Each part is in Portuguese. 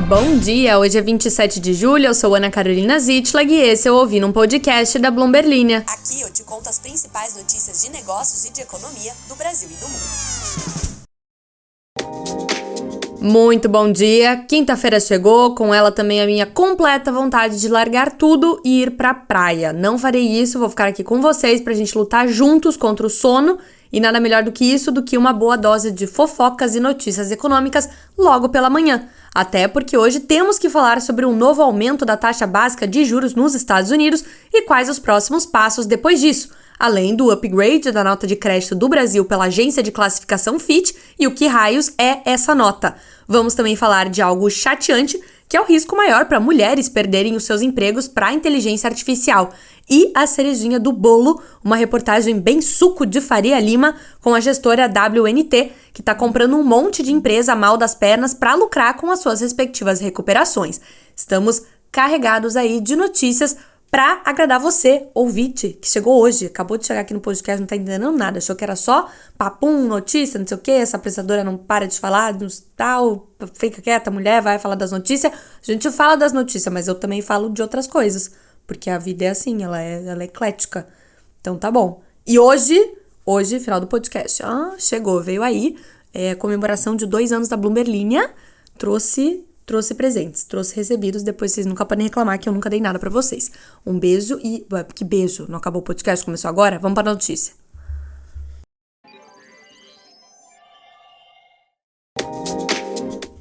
Bom dia, hoje é 27 de julho, eu sou Ana Carolina Zitlag e esse eu ouvi num podcast da Bloomberg Linha. Aqui eu te conto as principais notícias de negócios e de economia do Brasil e do mundo. Muito bom dia, quinta-feira chegou, com ela também a minha completa vontade de largar tudo e ir pra praia. Não farei isso, vou ficar aqui com vocês pra gente lutar juntos contra o sono e nada melhor do que isso, do que uma boa dose de fofocas e notícias econômicas logo pela manhã. Até porque hoje temos que falar sobre um novo aumento da taxa básica de juros nos Estados Unidos e quais os próximos passos depois disso, além do upgrade da nota de crédito do Brasil pela agência de classificação Fitch e o que raios é essa nota. Vamos também falar de algo chateante, que é o risco maior para mulheres perderem os seus empregos para a inteligência artificial. E a cerejinha do bolo, uma reportagem bem suco de Faria Lima com a gestora WNT, que está comprando um monte de empresa mal das pernas para lucrar com as suas respectivas recuperações. Estamos carregados aí de notícias para agradar você, ouvinte, que chegou hoje, acabou de chegar aqui no podcast, não tá entendendo nada, achou que era só papum, notícia, não sei o que, essa apresentadora não para de falar, tal, fica quieta, mulher, vai falar das notícias. A gente fala das notícias, mas eu também falo de outras coisas, porque a vida é assim, ela é eclética. Então tá bom. E hoje, final do podcast, chegou, veio aí, comemoração de 2 anos da Bloomberg Linha, trouxe presentes, trouxe recebidos, depois vocês nunca podem reclamar que eu nunca dei nada pra vocês. Um beijo e... Que beijo? Não acabou o podcast? Começou agora? Vamos para a notícia.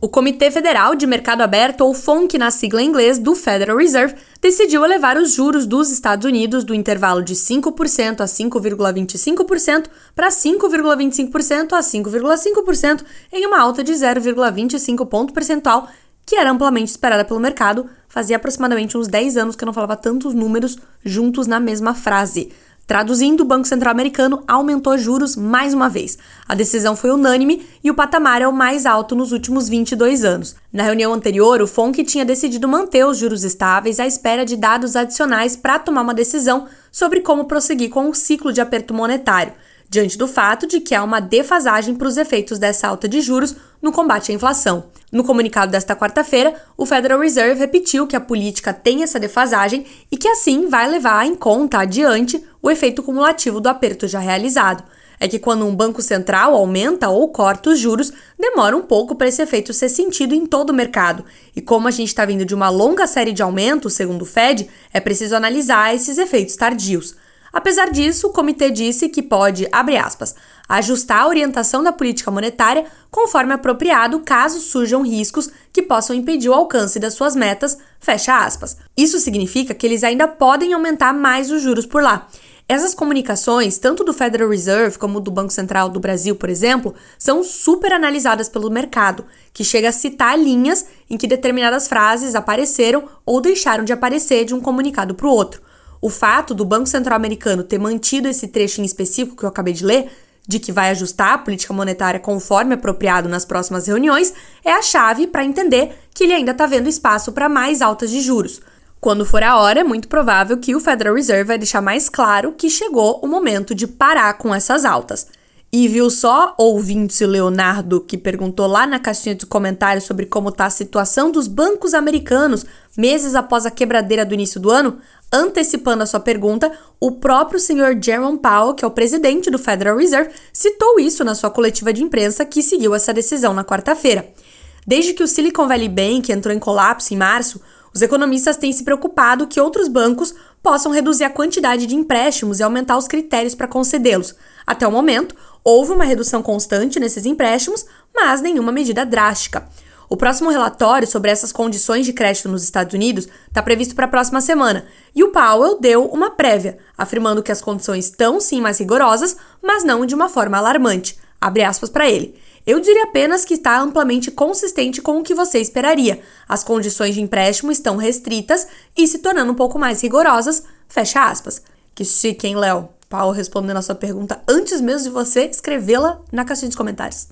O Comitê Federal de Mercado Aberto, ou FONC na sigla em inglês, do Federal Reserve, decidiu elevar os juros dos Estados Unidos do intervalo de 5% a 5,25% para 5,25% a 5,5% em uma alta de 0,25 ponto percentual, que era amplamente esperada pelo mercado. Fazia aproximadamente uns 10 anos que eu não falava tantos números juntos na mesma frase. Traduzindo, o Banco Central americano aumentou juros mais uma vez. A decisão foi unânime e o patamar é o mais alto nos últimos 22 anos. Na reunião anterior, o FONC tinha decidido manter os juros estáveis à espera de dados adicionais para tomar uma decisão sobre como prosseguir com o ciclo de aperto monetário, diante do fato de que há uma defasagem para os efeitos dessa alta de juros no combate à inflação. No comunicado desta quarta-feira, o Federal Reserve repetiu que a política tem essa defasagem e que assim vai levar em conta adiante o efeito cumulativo do aperto já realizado. É que quando um banco central aumenta ou corta os juros, demora um pouco para esse efeito ser sentido em todo o mercado. E como a gente está vindo de uma longa série de aumentos, segundo o Fed, é preciso analisar esses efeitos tardios. Apesar disso, o comitê disse que pode, abre aspas, ajustar a orientação da política monetária conforme apropriado caso surjam riscos que possam impedir o alcance das suas metas, fecha aspas. Isso significa que eles ainda podem aumentar mais os juros por lá. Essas comunicações, tanto do Federal Reserve como do Banco Central do Brasil, por exemplo, são super analisadas pelo mercado, que chega a citar linhas em que determinadas frases apareceram ou deixaram de aparecer de um comunicado para o outro. O fato do Banco Central americano ter mantido esse trecho em específico que eu acabei de ler, de que vai ajustar a política monetária conforme apropriado nas próximas reuniões, é a chave para entender que ele ainda está vendo espaço para mais altas de juros. Quando for a hora, é muito provável que o Federal Reserve vai deixar mais claro que chegou o momento de parar com essas altas. E viu só, ouvinte Leonardo, que perguntou lá na caixinha de comentários sobre como está a situação dos bancos americanos meses após a quebradeira do início do ano? Antecipando a sua pergunta, o próprio senhor Jerome Powell, que é o presidente do Federal Reserve, citou isso na sua coletiva de imprensa que seguiu essa decisão na quarta-feira. Desde que o Silicon Valley Bank entrou em colapso em março, os economistas têm se preocupado que outros bancos possam reduzir a quantidade de empréstimos e aumentar os critérios para concedê-los. Até o momento, houve uma redução constante nesses empréstimos, mas nenhuma medida drástica. O próximo relatório sobre essas condições de crédito nos Estados Unidos está previsto para a próxima semana, e o Powell deu uma prévia, afirmando que as condições estão sim mais rigorosas, mas não de uma forma alarmante. Abre aspas para ele. Eu diria apenas que está amplamente consistente com o que você esperaria. As condições de empréstimo estão restritas e se tornando um pouco mais rigorosas, fecha aspas. Que chique, hein, Léo? Paulo respondendo a sua pergunta antes mesmo de você escrevê-la na caixinha de comentários.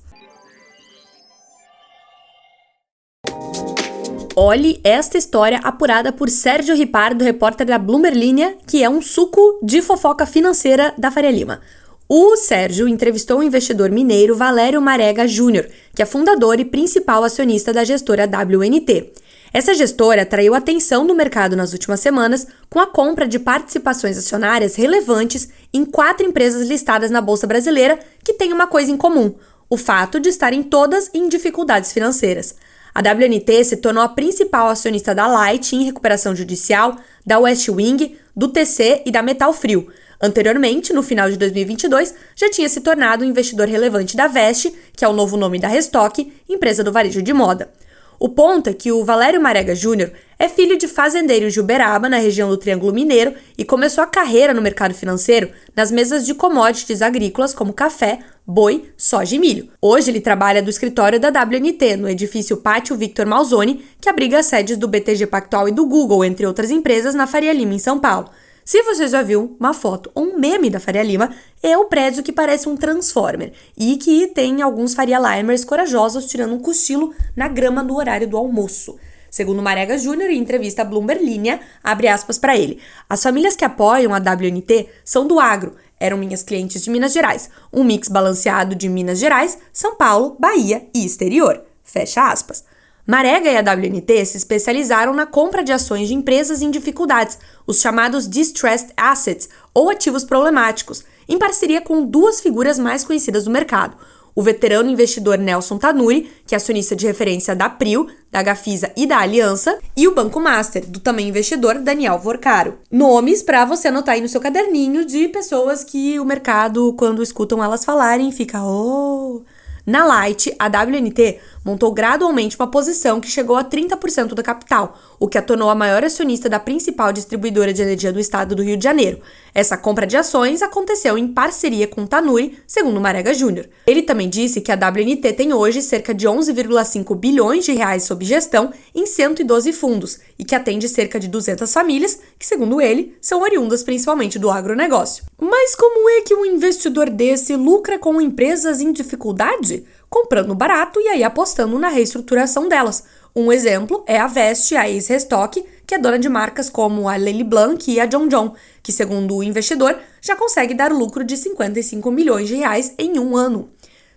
Olhe esta história apurada por Sérgio Ripardo, repórter da Bloomberg Linha, que é um suco de fofoca financeira da Faria Lima. O Sérgio entrevistou o investidor mineiro Valério Marega Júnior, que é fundador e principal acionista da gestora WNT. Essa gestora atraiu a atenção do mercado nas últimas semanas com a compra de participações acionárias relevantes em 4 empresas listadas na Bolsa Brasileira que têm uma coisa em comum: o fato de estarem todas em dificuldades financeiras. A WNT se tornou a principal acionista da Light em recuperação judicial, da West Wing, do TC e da Metal Frio. Anteriormente, no final de 2022, já tinha se tornado um investidor relevante da Veste, que é o novo nome da Restock, empresa do varejo de moda. O ponto é que o Valério Marega Júnior é filho de fazendeiro de Uberaba, na região do Triângulo Mineiro, e começou a carreira no mercado financeiro nas mesas de commodities agrícolas como café, boi, soja e milho. Hoje ele trabalha do escritório da WNT, no edifício Pátio Victor Malzoni, que abriga as sedes do BTG Pactual e do Google, entre outras empresas, na Faria Lima, em São Paulo. Se você já viu uma foto ou um meme da Faria Lima, é o prédio que parece um Transformer e que tem alguns Faria Limers corajosos tirando um cochilo na grama no horário do almoço. Segundo Marega Júnior, em entrevista à Bloomberg Linha, abre aspas para ele: "As famílias que apoiam a WNT são do agro, eram minhas clientes de Minas Gerais, um mix balanceado de Minas Gerais, São Paulo, Bahia e exterior." Fecha aspas. Marega e a WNT se especializaram na compra de ações de empresas em dificuldades, os chamados Distressed Assets, ou ativos problemáticos, em parceria com 2 figuras mais conhecidas do mercado: o veterano investidor Nelson Tanuri, que é acionista de referência da Prio, da Gafisa e da Aliança, e o Banco Master, do também investidor Daniel Vorcaro. Nomes para você anotar aí no seu caderninho de pessoas que o mercado, quando escutam elas falarem, fica "oh". Na Light, a WNT montou gradualmente uma posição que chegou a 30% da capital, o que a tornou a maior acionista da principal distribuidora de energia do estado do Rio de Janeiro. Essa compra de ações aconteceu em parceria com Tanuri, segundo Marega Júnior. Ele também disse que a WNT tem hoje cerca de 11,5 bilhões de reais sob gestão em 112 fundos e que atende cerca de 200 famílias, que, segundo ele, são oriundas principalmente do agronegócio. Mas como é que um investidor desse lucra com empresas em dificuldade? Comprando barato e aí apostando na reestruturação delas. Um exemplo é a Veste, a ex-Restock, que é dona de marcas como a Lely Blanc e a John John, que, segundo o investidor, já consegue dar lucro de 55 milhões de reais em um ano.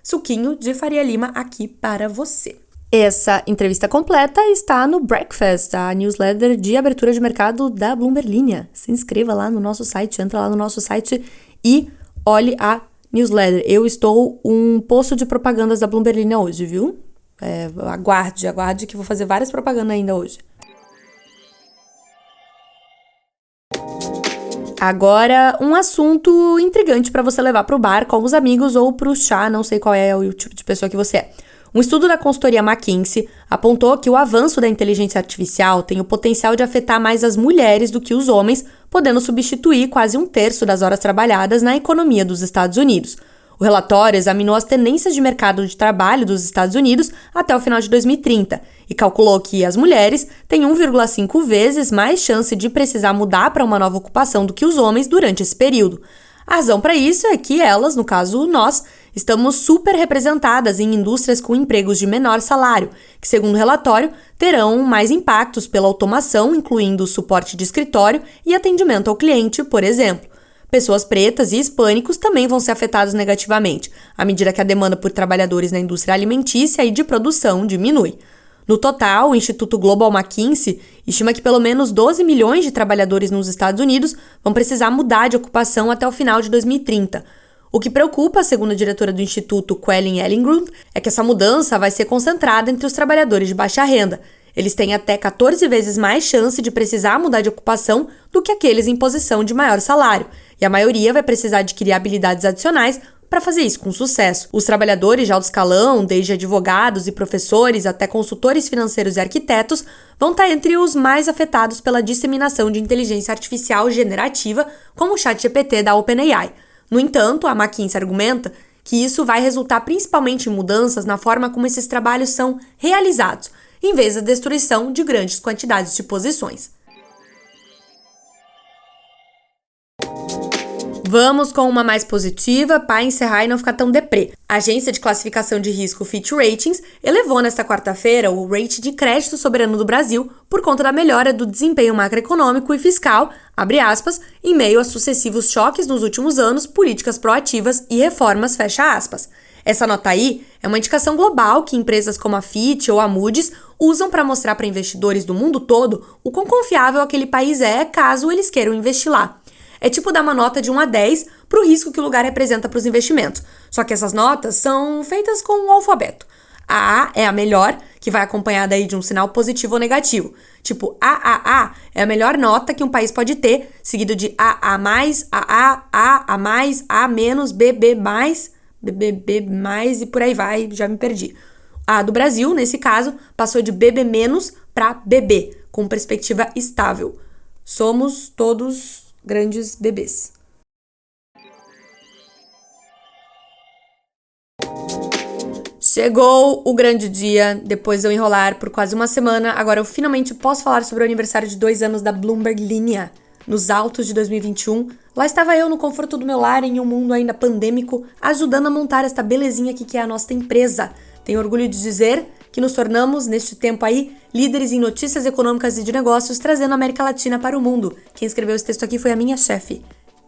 Suquinho de Faria Lima aqui para você. Essa entrevista completa está no Breakfast, a newsletter de abertura de mercado da Bloomberg Linha. Se inscreva lá no nosso site, entra lá no nosso site e olhe a newsletter. Eu estou um poço de propagandas da Bloomberg Linha hoje, viu? Aguarde que vou fazer várias propagandas ainda hoje. Agora, um assunto intrigante para você levar para o bar com os amigos ou para o chá, não sei qual é o tipo de pessoa que você é. Um estudo da consultoria McKinsey apontou que o avanço da inteligência artificial tem o potencial de afetar mais as mulheres do que os homens, podendo substituir quase 1/3 das horas trabalhadas na economia dos Estados Unidos. O relatório examinou as tendências de mercado de trabalho dos Estados Unidos até o final de 2030 e calculou que as mulheres têm 1,5 vezes mais chance de precisar mudar para uma nova ocupação do que os homens durante esse período. A razão para isso é que elas, no caso nós, estamos super representadas em indústrias com empregos de menor salário, que, segundo o relatório, terão mais impactos pela automação, incluindo suporte de escritório e atendimento ao cliente, por exemplo. Pessoas pretas e hispânicos também vão ser afetados negativamente, à medida que a demanda por trabalhadores na indústria alimentícia e de produção diminui. No total, o Instituto Global McKinsey estima que pelo menos 12 milhões de trabalhadores nos Estados Unidos vão precisar mudar de ocupação até o final de 2030. O que preocupa, segundo a diretora do Instituto, Quellen Ellingrund, é que essa mudança vai ser concentrada entre os trabalhadores de baixa renda. Eles têm até 14 vezes mais chance de precisar mudar de ocupação do que aqueles em posição de maior salário, e a maioria vai precisar adquirir habilidades adicionais para fazer isso com sucesso. Os trabalhadores de alto escalão, desde advogados e professores até consultores financeiros e arquitetos, vão estar entre os mais afetados pela disseminação de inteligência artificial generativa, como o ChatGPT da OpenAI. No entanto, a McKinsey argumenta que isso vai resultar principalmente em mudanças na forma como esses trabalhos são realizados, em vez da destruição de grandes quantidades de posições. Vamos com uma mais positiva para encerrar e não ficar tão deprê. A agência de classificação de risco Fitch Ratings elevou nesta quarta-feira o rating de crédito soberano do Brasil por conta da melhora do desempenho macroeconômico e fiscal, abre aspas, em meio a sucessivos choques nos últimos anos, políticas proativas e reformas, fecha aspas. Essa nota aí é uma indicação global que empresas como a Fitch ou a Moody's usam para mostrar para investidores do mundo todo o quão confiável aquele país é caso eles queiram investir lá. É tipo dar uma nota de 1 a 10 para o risco que o lugar representa para os investimentos. Só que essas notas são feitas com o alfabeto. A A é a melhor, que vai acompanhada aí de um sinal positivo ou negativo. Tipo, AAA é a melhor nota que um país pode ter, seguido de AA+, A mais, A menos, BB+, BBB+, e por aí vai, já me perdi. A do Brasil, nesse caso, passou de BB- para BB, com perspectiva estável. Somos todos grandes bebês. Chegou o grande dia, depois de eu enrolar por quase uma semana, agora eu finalmente posso falar sobre o aniversário de 2 anos da Bloomberg Linea. Nos altos de 2021, lá estava eu no conforto do meu lar em um mundo ainda pandêmico, ajudando a montar esta belezinha aqui que é a nossa empresa. Tenho orgulho de dizer que nos tornamos, neste tempo aí, líderes em notícias econômicas e de negócios, trazendo a América Latina para o mundo. Quem escreveu esse texto aqui foi a minha chefe,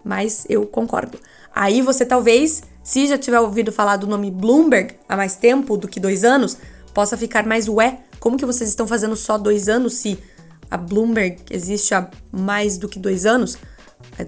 mas eu concordo. Aí você talvez, se já tiver ouvido falar do nome Bloomberg há mais tempo do que 2 anos, possa ficar mais ué, como que vocês estão fazendo só 2 anos se a Bloomberg existe há mais do que 2 anos?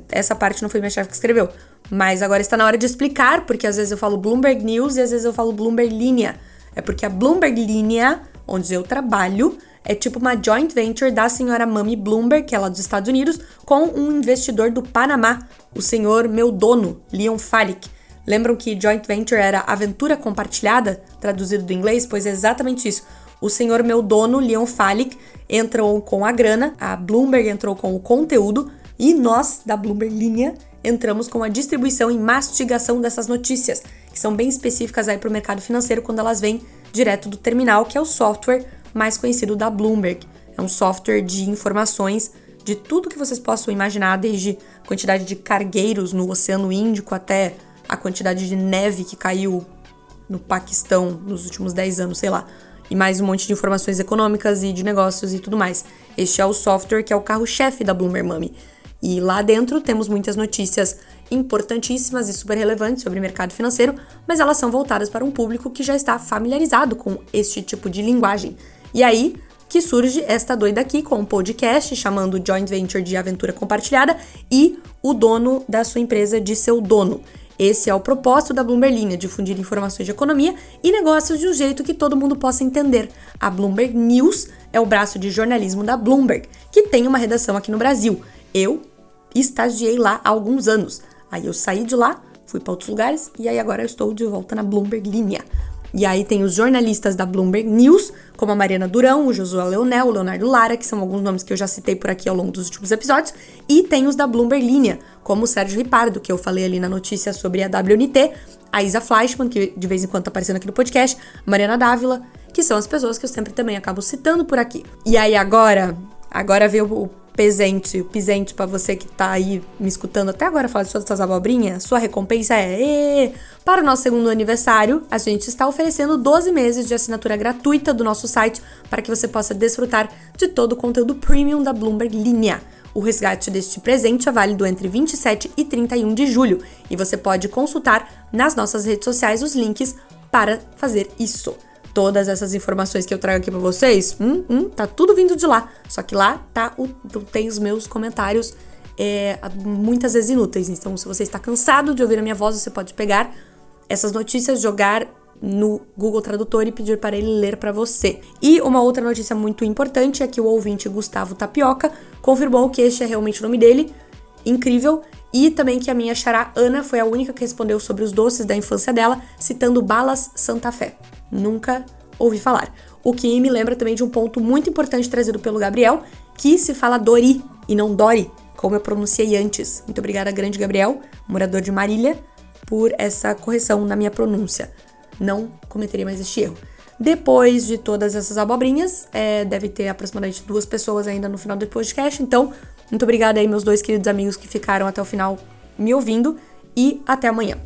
Essa parte não foi minha chefe que escreveu, mas agora está na hora de explicar, porque às vezes eu falo Bloomberg News e às vezes eu falo Bloomberg Linea. É porque a Bloomberg Linea, onde eu trabalho, é tipo uma joint venture da senhora Mami Bloomberg, que é lá dos Estados Unidos, com um investidor do Panamá, o senhor meu dono, Leon Falik. Lembram que joint venture era aventura compartilhada, traduzido do inglês? Pois é exatamente isso. O senhor meu dono, Leon Falik, entrou com a grana, a Bloomberg entrou com o conteúdo e nós, da Bloomberg Linea, entramos com a distribuição e mastigação dessas notícias, que são bem específicas aí para o mercado financeiro quando elas vêm direto do terminal, que é o software mais conhecido da Bloomberg. É um software de informações de tudo que vocês possam imaginar, desde a quantidade de cargueiros no Oceano Índico até a quantidade de neve que caiu no Paquistão nos últimos 10 anos, sei lá. E mais um monte de informações econômicas e de negócios e tudo mais. Este é o software que é o carro-chefe da Bloomberg Mami. E lá dentro temos muitas notícias importantíssimas e super relevantes sobre o mercado financeiro, mas elas são voltadas para um público que já está familiarizado com este tipo de linguagem. E aí que surge esta doida aqui com um podcast chamando Joint Venture de Aventura Compartilhada e o dono da sua empresa de seu dono. Esse é o propósito da Bloomberg Linea, difundir informações de economia e negócios de um jeito que todo mundo possa entender. A Bloomberg News é o braço de jornalismo da Bloomberg, que tem uma redação aqui no Brasil. Eu estagiei lá há alguns anos. Aí eu saí de lá, fui para outros lugares e aí agora eu estou de volta na Bloomberg Linea. E aí tem os jornalistas da Bloomberg News, como a Mariana Durão, o Josué Leonel, o Leonardo Lara, que são alguns nomes que eu já citei por aqui ao longo dos últimos episódios, e tem os da Bloomberg Linea, como o Sérgio Ripardo, que eu falei ali na notícia sobre a WNT, a Isa Fleischmann, que de vez em quando tá aparecendo aqui no podcast, a Mariana Dávila, que são as pessoas que eu sempre também acabo citando por aqui. E aí agora veio o presente pra você que tá aí me escutando até agora falar de todas essas abobrinhas. Sua recompensa é... Para o nosso 2º aniversário, a gente está oferecendo 12 meses de assinatura gratuita do nosso site para que você possa desfrutar de todo o conteúdo premium da Bloomberg Linea. O resgate deste presente é válido entre 27 e 31 de julho e você pode consultar nas nossas redes sociais os links para fazer isso. Todas essas informações que eu trago aqui pra vocês, tá tudo vindo de lá. Só que lá tem os meus comentários muitas vezes inúteis. Então, se você está cansado de ouvir a minha voz, você pode pegar essas notícias, jogar no Google Tradutor e pedir para ele ler para você. E uma outra notícia muito importante é que o ouvinte Gustavo Tapioca confirmou que este é realmente o nome dele. Incrível. E também que a minha xará Ana foi a única que respondeu sobre os doces da infância dela, citando Balas Santa Fé. Nunca ouvi falar. O que me lembra também de um ponto muito importante trazido pelo Gabriel, que se fala Dori e não Dori, como eu pronunciei antes. Muito obrigada, grande Gabriel, morador de Marília, por essa correção na minha pronúncia. Não cometeria mais este erro. Depois de todas essas abobrinhas, deve ter aproximadamente 2 pessoas ainda no final do podcast, então muito obrigada aí meus 2 queridos amigos que ficaram até o final me ouvindo e até amanhã.